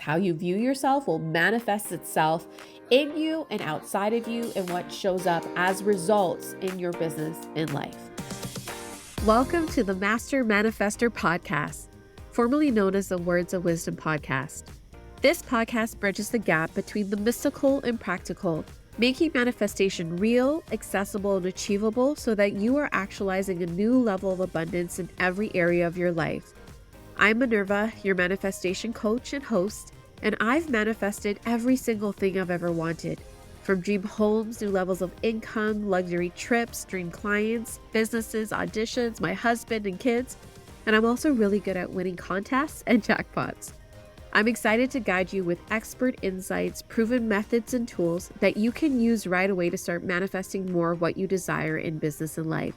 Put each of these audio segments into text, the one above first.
How you view yourself will manifest itself in you and outside of you and what shows up as results in your business and life. Welcome to the Master Manifestor podcast, formerly known as the Words of Wisdom podcast. This podcast bridges the gap between the mystical and practical, making manifestation real, accessible, and achievable so that you are actualizing a new level of abundance in every area of your life. I'm Minerva, your manifestation coach and host, and I've manifested every single thing I've ever wanted. From dream homes, new levels of income, luxury trips, dream clients, businesses, auditions, my husband and kids, and I'm also really good at winning contests and jackpots. I'm excited to guide you with expert insights, proven methods, and tools that you can use right away to start manifesting more of what you desire in business and life.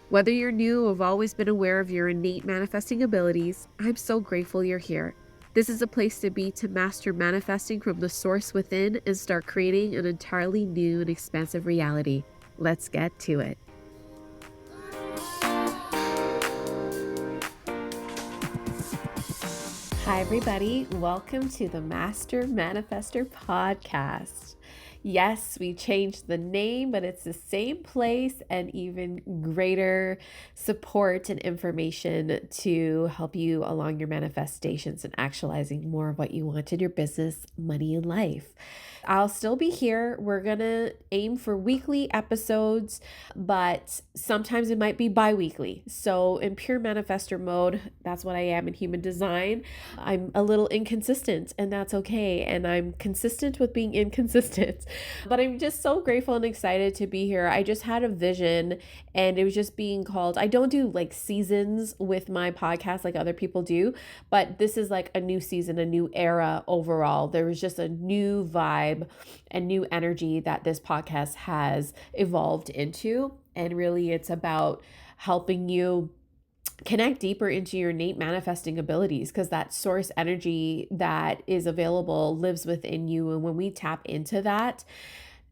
Whether you're new or have always been aware of your innate manifesting abilities, I'm so grateful you're here. This is a place to be to master manifesting from the source within and start creating an entirely new and expansive reality. Let's get to it. Hi, everybody. Welcome to the Master Manifestor podcast. Yes, we changed the name, but it's the same place and even greater support and information to help you along your manifestations and actualizing more of what you want in your business, money, and life. I'll still be here. We're going to aim for weekly episodes, but sometimes it might be bi-weekly. So in pure manifestor mode, that's what I am in human design. I'm a little inconsistent, and that's okay. And I'm consistent with being inconsistent. But I'm just so grateful and excited to be here. I just had a vision and it was just being called, I don't do like seasons with my podcast like other people do, but this is like a new season, a new era overall. There was just a new vibe and new energy that this podcast has evolved into. And really it's about helping you connect deeper into your innate manifesting abilities, because that source energy that is available lives within you. And when we tap into that,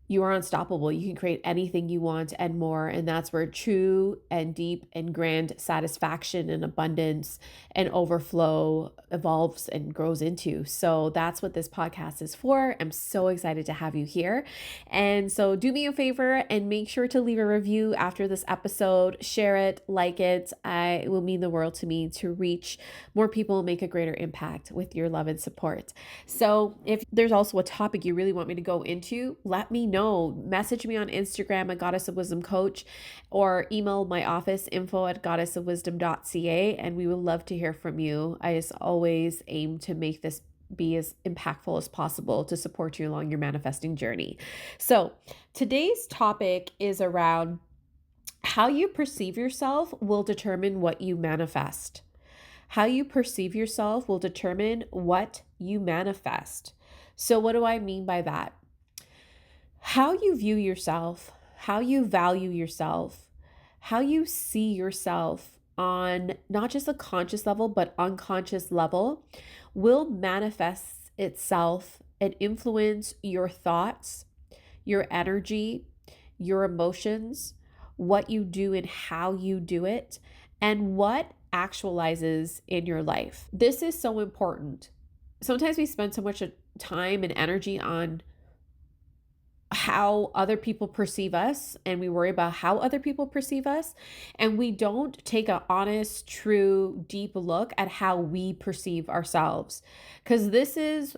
you are unstoppable. You can create anything you want and more. And that's where true and deep and grand satisfaction and abundance and overflow evolves and grows into. So that's what this podcast is for. I'm so excited to have you here. And so do me a favor and make sure to leave a review after this episode. Share it, like it. It will mean the world to me to reach more people and make a greater impact with your love and support. So if there's also a topic you really want me to go into, let me know. Message me on Instagram at Goddess of Wisdom Coach, or email my office info@goddessofwisdom.ca, and we would love to hear from you. I just always aim to make this be as impactful as possible to support you along your manifesting journey. So today's topic is around how you perceive yourself will determine what you manifest. How you perceive yourself will determine what you manifest. So what do I mean by that? How you view yourself, how you value yourself, how you see yourself on not just a conscious level, but unconscious level will manifest itself and influence your thoughts, your energy, your emotions, what you do and how you do it, and what actualizes in your life. This is so important. Sometimes we spend so much time and energy on how other people perceive us, and we worry about how other people perceive us, and we don't take an honest, true, deep look at how we perceive ourselves, because this is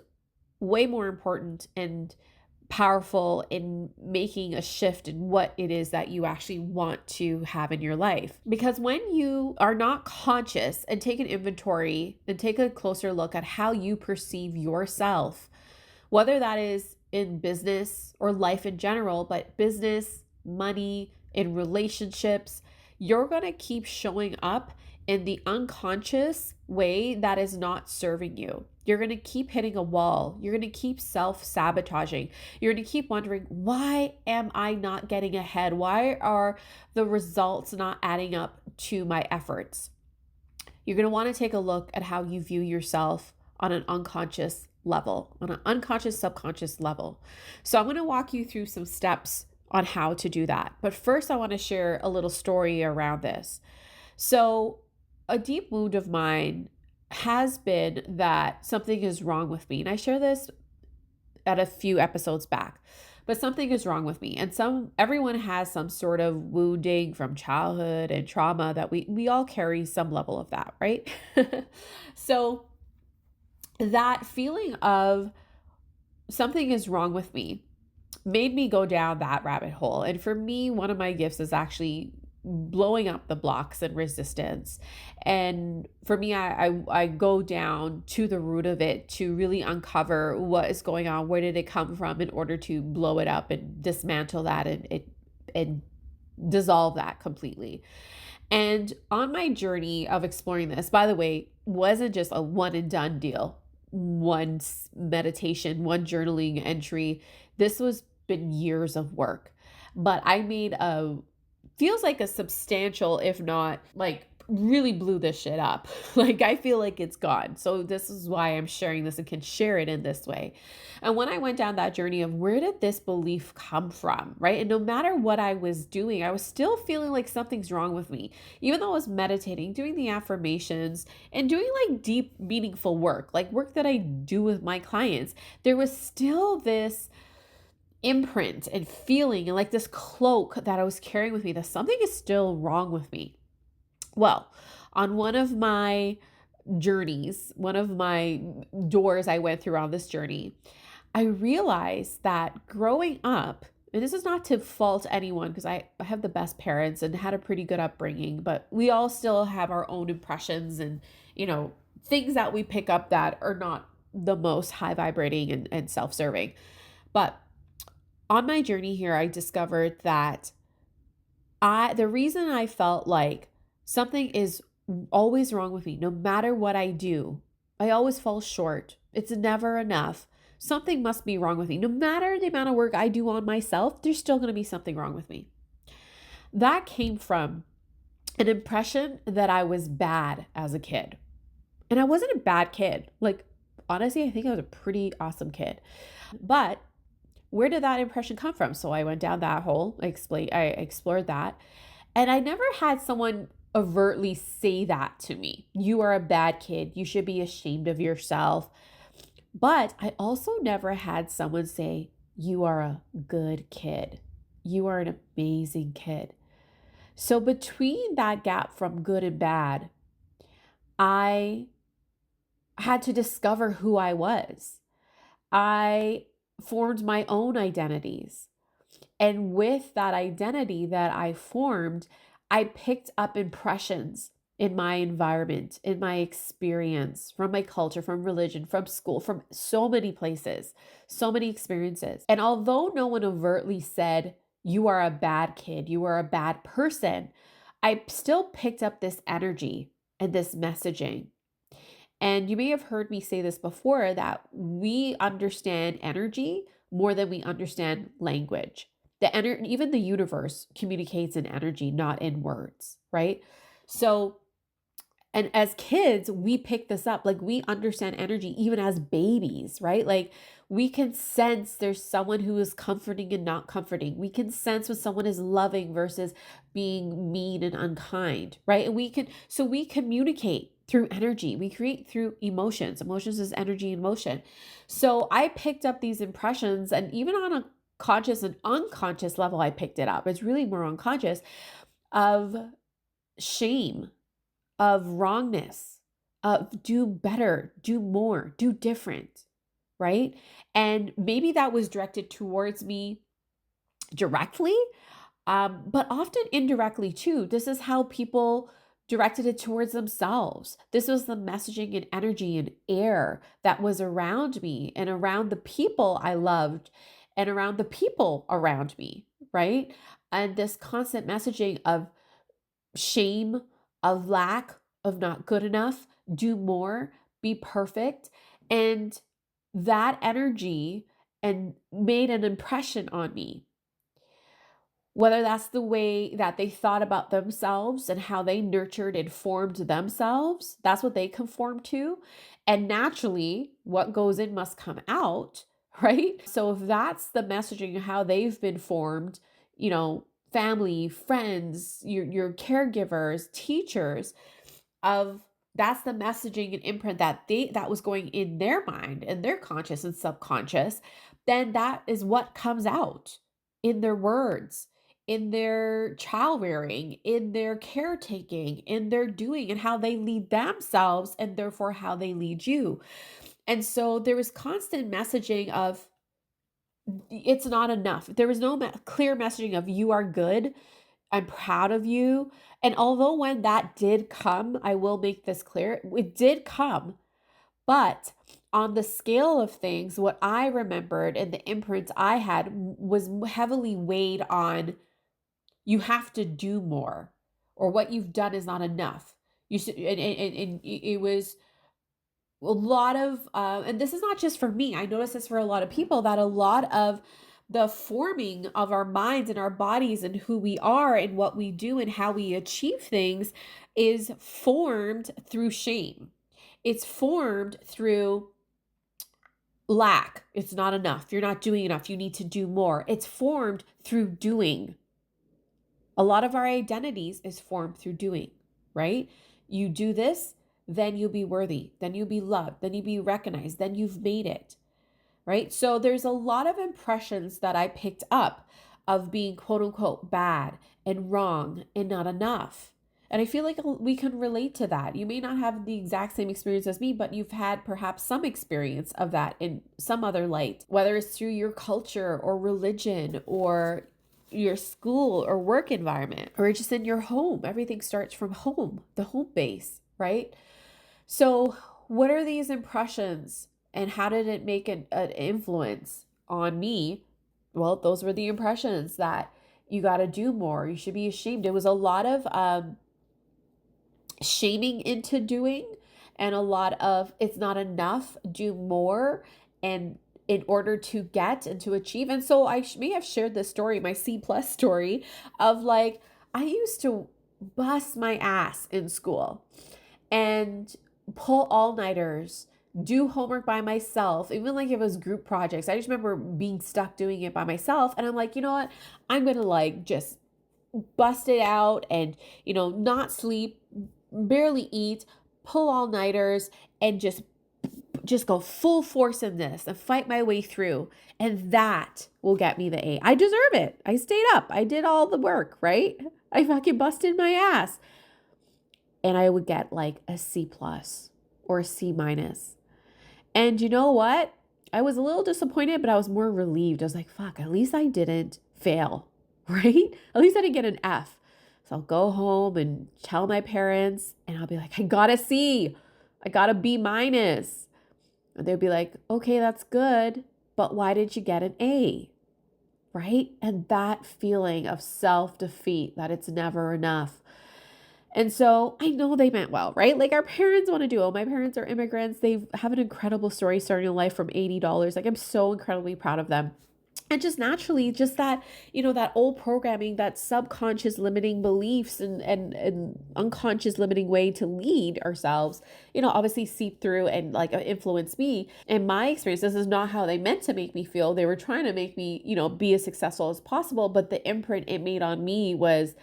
way more important and powerful in making a shift in what it is that you actually want to have in your life. Because when you are not conscious and take an inventory and take a closer look at how you perceive yourself, whether that is in business or life in general, but business, money, in relationships, you're going to keep showing up in the unconscious way that is not serving you. You're going to keep hitting a wall. You're going to keep self-sabotaging. You're going to keep wondering, why am I not getting ahead? Why are the results not adding up to my efforts? You're going to want to take a look at how you view yourself on an unconscious level, on an unconscious, subconscious level. So I'm going to walk you through some steps on how to do that. But first, I want to share a little story around this. So a deep wound of mine has been that something is wrong with me. And I share this at a few episodes back, but something is wrong with me. And everyone has some sort of wounding from childhood and trauma that we all carry some level of that, right? So that feeling of something is wrong with me made me go down that rabbit hole. And for me, one of my gifts is actually blowing up the blocks and resistance. And for me, I go down to the root of it to really uncover what is going on, where did it come from, in order to blow it up and dismantle that and dissolve that completely. And on my journey of exploring this, by the way, wasn't just a one and done deal. One meditation, one journaling entry. This was been years of work. But I made feels like a substantial, if not like really blew this shit up. Like I feel like it's gone. So this is why I'm sharing this and can share it in this way. And when I went down that journey of where did this belief come from, right? And no matter what I was doing, I was still feeling like something's wrong with me. Even though I was meditating, doing the affirmations, and doing like deep, meaningful work, like work that I do with my clients, there was still this imprint and feeling and like this cloak that I was carrying with me that something is still wrong with me. Well, on one of my journeys, one of my doors I went through on this journey, I realized that growing up, and this is not to fault anyone because I have the best parents and had a pretty good upbringing, but we all still have our own impressions and, things that we pick up that are not the most high vibrating and self-serving. But on my journey here, I discovered that the reason I felt like something is always wrong with me, no matter what I do, I always fall short. It's never enough. Something must be wrong with me. No matter the amount of work I do on myself, there's still going to be something wrong with me. That came from an impression that I was bad as a kid. And I wasn't a bad kid. Like, honestly, I think I was a pretty awesome kid. But where did that impression come from? So I went down that hole. I explored that. And I never had someone overtly say that to me. You are a bad kid. You should be ashamed of yourself. But I also never had someone say, you are a good kid. You are an amazing kid. So between that gap from good and bad, I had to discover who I was. I formed my own identities. And with that identity that I formed, I picked up impressions in my environment, in my experience, from my culture, from religion, from school, from so many places, so many experiences. And although no one overtly said, you are a bad kid, you are a bad person, I still picked up this energy and this messaging. And you may have heard me say this before, that we understand energy more than we understand language. Even the universe communicates in energy, not in words, right? So, and as kids, we pick this up. Like we understand energy even as babies, right? Like we can sense there's someone who is comforting and not comforting. We can sense when someone is loving versus being mean and unkind, right? And we communicate through energy. We create through emotions. Emotions is energy and motion. So I picked up these impressions, and even on a conscious and unconscious level, I picked it up. It's really more unconscious, of shame, of wrongness, of do better, do more, do different, right? And maybe that was directed towards me directly, but often indirectly too. This is how people directed it towards themselves. This was the messaging and energy and air that was around me and around the people I loved and around the people around me, right? And this constant messaging of shame, of lack, of not good enough, do more, be perfect. And that energy and made an impression on me. Whether that's the way that they thought about themselves and how they nurtured and formed themselves, that's what they conform to. And naturally, what goes in must come out, right? So if that's the messaging, how they've been formed, family, friends, your caregivers, teachers, of That's the messaging and imprint that was going in their mind and their conscious and subconscious. Then that is what comes out in their words, in their child rearing, in their caretaking, in their doing, and how they lead themselves, and therefore how they lead you. And so there was constant messaging of it's not enough. There was no clear messaging of you are good. I'm proud of you. And although when that did come, I will make this clear, it did come. But on the scale of things, what I remembered and the imprints I had was heavily weighed on you have to do more, or what you've done is not enough. You should, and it was a lot of, and this is not just for me, I notice this for a lot of people, that a lot of the forming of our minds and our bodies and who we are and what we do and how we achieve things is formed through shame. It's formed through lack. It's not enough. You're not doing enough. You need to do more. It's formed through doing. A lot of our identities is formed through doing, right? You do this, then you'll be worthy, then you'll be loved, then you'll be recognized, then you've made it, right? So there's a lot of impressions that I picked up of being quote unquote bad and wrong and not enough. And I feel like we can relate to that. You may not have the exact same experience as me, but you've had perhaps some experience of that in some other light, whether it's through your culture or religion or your school or work environment, or just in your home. Everything starts from home, the home base, right? So, what are these impressions and how did it make an influence on me? Well, those were the impressions that you got to do more. You should be ashamed. It was a lot of shaming into doing, and a lot of it's not enough, do more, and in order to get and to achieve. And so I may have shared this story, my C plus story of like, I used to bust my ass in school and pull all-nighters, do homework by myself, even like if it was group projects. I just remember being stuck doing it by myself. And I'm like, you know what? I'm going to like just bust it out and, not sleep, barely eat, pull all-nighters, and just go full force in this and fight my way through. And that will get me the A. I deserve it. I stayed up. I did all the work, right? I fucking busted my ass. And I would get like a C plus or a C minus. And you know what? I was a little disappointed, but I was more relieved. I was like, fuck, at least I didn't fail, right? At least I didn't get an F. So I'll go home and tell my parents and I'll be like, I got a C. I got a B minus. And they'll be like, okay, that's good, but why did you get an A? Right? And that feeling of self-defeat, that it's never enough. And so I know they meant well, right? Like our parents want to do it. My parents are immigrants. They have an incredible story starting a life from $80. Like I'm so incredibly proud of them. And just naturally, just that, that old programming, that subconscious limiting beliefs and unconscious limiting way to lead ourselves, obviously seep through and like influence me. In my experience, this is not how they meant to make me feel. They were trying to make me, be as successful as possible. But the imprint it made on me was,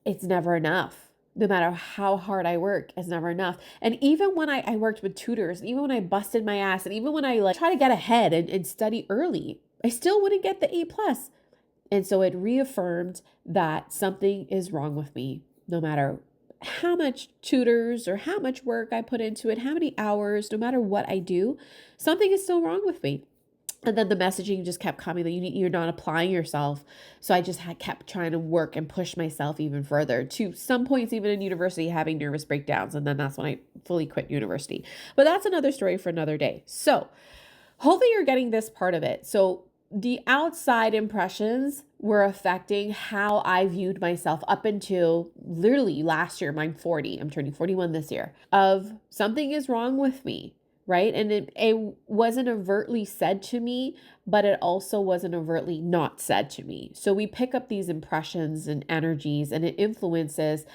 it's never enough. No matter how hard I work, it's never enough. And even when I worked with tutors, even when I busted my ass, and even when I like try to get ahead and study early, I still wouldn't get the A plus. And so it reaffirmed that something is wrong with me, no matter how much tutors or how much work I put into it, how many hours, no matter what I do, something is still wrong with me. And then the messaging just kept coming that you're not applying yourself. So I just kept trying to work and push myself even further, to some points, even in university, having nervous breakdowns. And then that's when I fully quit university. But that's another story for another day. So hopefully you're getting this part of it. So the outside impressions were affecting how I viewed myself up until literally last year. I'm 40. I'm turning 41 this year. Of something is wrong with me. Right? And it wasn't overtly said to me, but it also wasn't overtly not said to me. So we pick up these impressions and energies, and it influences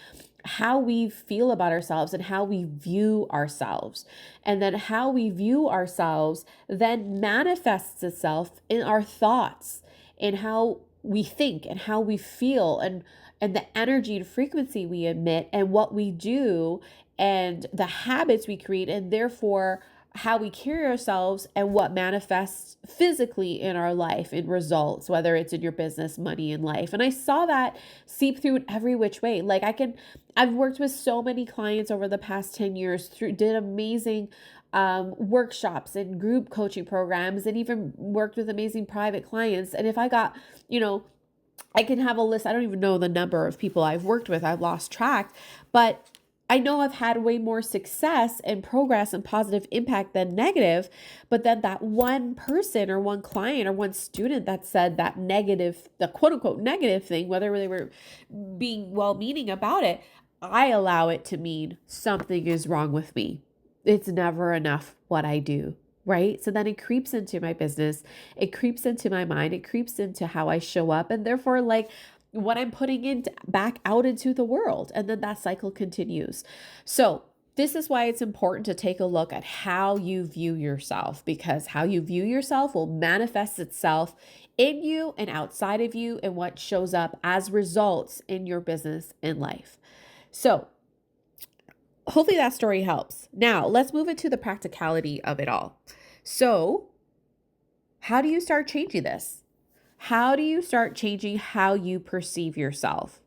how we feel about ourselves and how we view ourselves. And then how we view ourselves then manifests itself in our thoughts, in how we think and how we feel, and the energy and frequency we emit and what we do and the habits we create, and therefore how we carry ourselves and what manifests physically in our life in results, whether it's in your business, money, and life. And I saw that seep through in every which way. Like I've worked with so many clients over the past 10 years did amazing workshops and group coaching programs, and even worked with amazing private clients. And if I got, I can have a list. I don't even know the number of people I've worked with. I've lost track, but I know I've had way more success and progress and positive impact than negative. But then that one person or one client or one student that said that negative, the quote unquote negative thing, whether they were being well meaning about it, I allow it to mean something is wrong with me. It's never enough what I do. Right? So then it creeps into my business. It creeps into my mind. It creeps into how I show up. And therefore, like what I'm putting in back out into the world. And then that cycle continues. So this is why it's important to take a look at how you view yourself, because how you view yourself will manifest itself in you and outside of you, and what shows up as results in your business and life. So hopefully that story helps. Now let's move into the practicality of it all. So how do you start changing this? How do you start changing how you perceive yourself?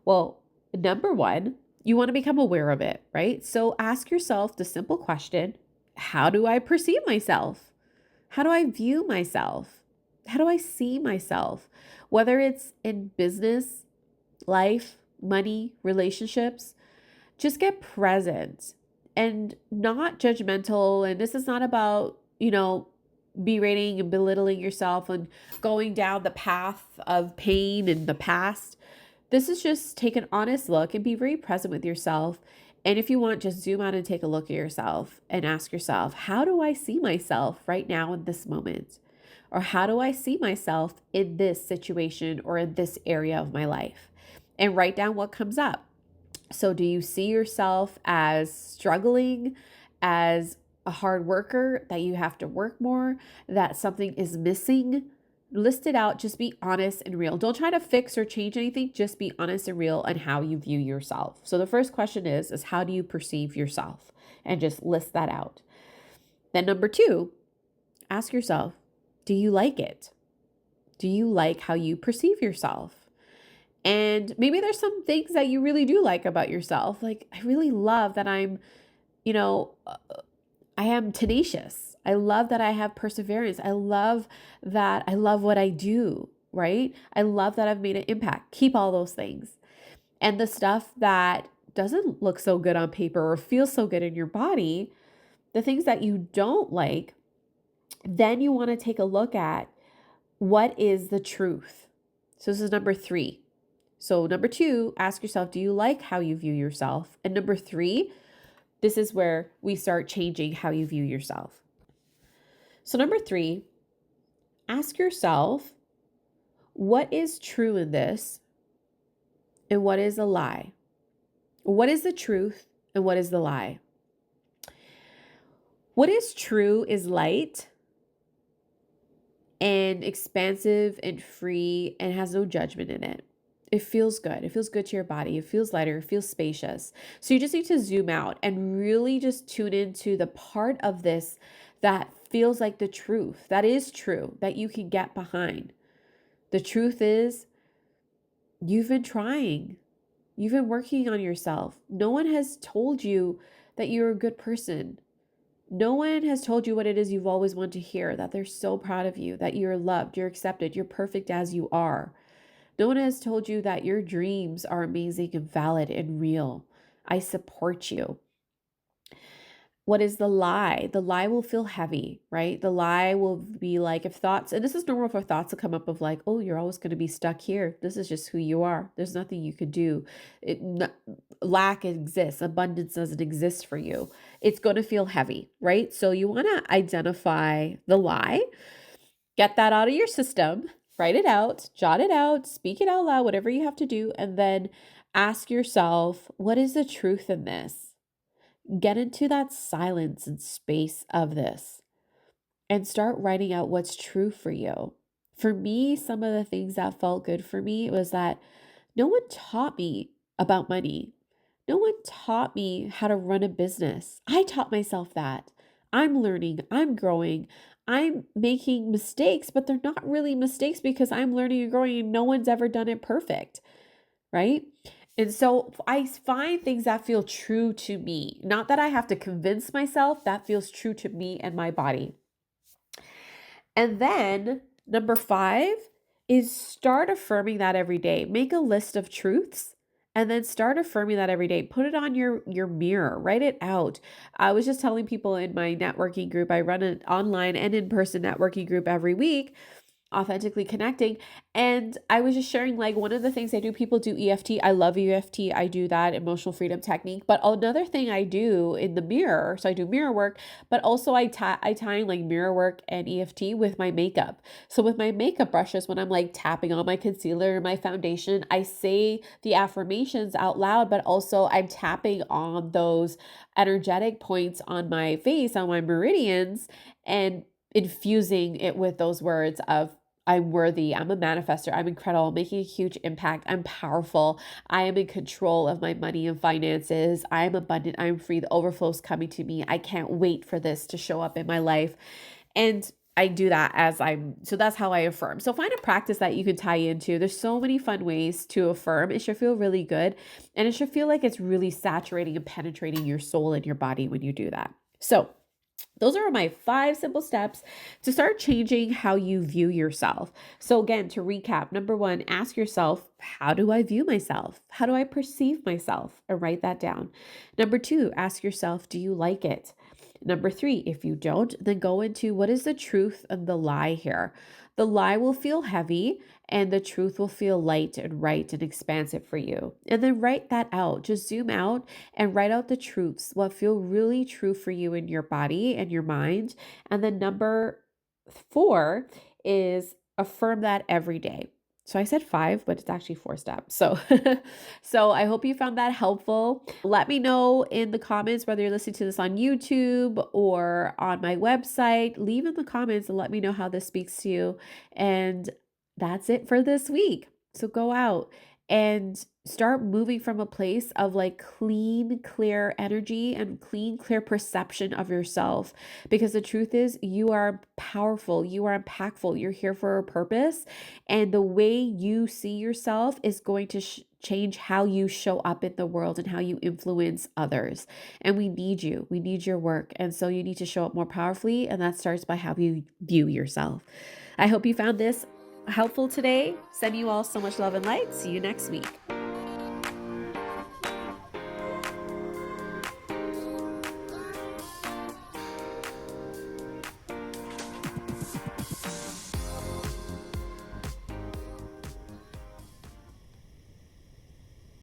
Well, number one, you want to become aware of it, right? So ask yourself the simple question, how do I perceive myself? How do I view myself? How do I see myself? Whether it's in business, life, money, relationships, just get present and not judgmental. And this is not about, berating and belittling yourself and going down the path of pain in the past. This is just take an honest look and be very present with yourself. And if you want, just zoom out and take a look at yourself and ask yourself, how do I see myself right now in this moment? Or how do I see myself in this situation or in this area of my life? And write down what comes up. So do you see yourself as struggling, as a hard worker, that you have to work more, that something is missing? List it out. Just be honest and real. Don't try to fix or change anything. Just be honest and real on how you view yourself. So the first question is how do you perceive yourself? And just list that out. Then number two, ask yourself, do you like it? Do you like how you perceive yourself? And maybe there's some things that you really do like about yourself. Like, I really love that I'm, I am tenacious. I love that I have perseverance. I love that I love what I do, right? I love that I've made an impact. Keep all those things. And the stuff that doesn't look so good on paper or feel so good in your body, the things that you don't like, then you want to take a look at what is the truth. So this is number three. So number two, ask yourself, do you like how you view yourself? And number three, this is where we start changing how you view yourself. So number three, ask yourself, what is true in this and what is a lie? What is the truth and what is the lie? What is true is light and expansive and free and has no judgment in it. It feels good. It feels good to your body. It feels lighter. It feels spacious. So you just need to zoom out and really just tune into the part of this that feels like the truth, that is true, that you can get behind. The truth is, you've been trying. You've been working on yourself. No one has told you that you're a good person. No one has told you what it is you've always wanted to hear, that they're so proud of you, that you're loved, you're accepted, you're perfect as you are. No one has told you that your dreams are amazing and valid and real. I support you. What is the lie? The lie will feel heavy, right? The lie will be like, if thoughts, and this is normal for thoughts to come up of like, oh, you're always going to be stuck here. This is just who you are. There's nothing you could do. Lack exists. Abundance doesn't exist for you. It's going to feel heavy, right? So you want to identify the lie, get that out of your system, write it out, jot it out, speak it out loud, whatever you have to do. And then ask yourself, what is the truth in this? Get into that silence and space of this and start writing out what's true for you. For me, some of the things that felt good for me was that no one taught me about money. No one taught me how to run a business. I taught myself that. I'm learning, I'm growing, I'm making mistakes, but they're not really mistakes because I'm learning and growing and no one's ever done it perfect, right? And so I find things that feel true to me, not that I have to convince myself, that feels true to me and my body. And then number 5 is start affirming that every day. Make a list of truths and then start affirming that every day. Put it on your mirror, write it out. I was just telling people in my networking group, I run an online and in-person networking group every week, authentically connecting. And I was just sharing, like, one of the things I do, people do EFT. I love EFT. I do that emotional freedom technique. But another thing I do in the mirror, so I do mirror work, but also I tie like mirror work and EFT with my makeup. So with my makeup brushes, when I'm like tapping on my concealer and my foundation, I say the affirmations out loud, but also I'm tapping on those energetic points on my face, on my meridians, and infusing it with those words of I'm worthy, I'm a manifestor, I'm incredible, making a huge impact, I'm powerful, I am in control of my money and finances, I am abundant, I am free, the overflow is coming to me, I can't wait for this to show up in my life. And I do that so that's how I affirm. So find a practice that you can tie into. There's so many fun ways to affirm. It should feel really good. And it should feel like it's really saturating and penetrating your soul and your body when you do that. So those are my 5 simple steps to start changing how you view yourself. So again, to recap, number 1, ask yourself, how do I view myself? How do I perceive myself? And write that down. Number 2, ask yourself, do you like it? Number 3, if you don't, then go into what is the truth and the lie here. The lie will feel heavy and the truth will feel light and right and expansive for you. And then write that out. Just zoom out and write out the truths, what feel really true for you in your body and your mind. And then number 4 is affirm that every day. So I said 5, but it's actually 4 steps. So I hope you found that helpful. Let me know in the comments whether you're listening to this on YouTube or on my website. Leave in the comments and let me know how this speaks to you. And that's it for this week. So go out and start moving from a place of like clean, clear energy and clean, clear perception of yourself. Because the truth is, you are powerful, you are impactful, you're here for a purpose. And the way you see yourself is going to change how you show up in the world and how you influence others. And we need you, we need your work. And so you need to show up more powerfully. And that starts by how you view yourself. I hope you found this helpful today. Send you all so much love and light. See you next week.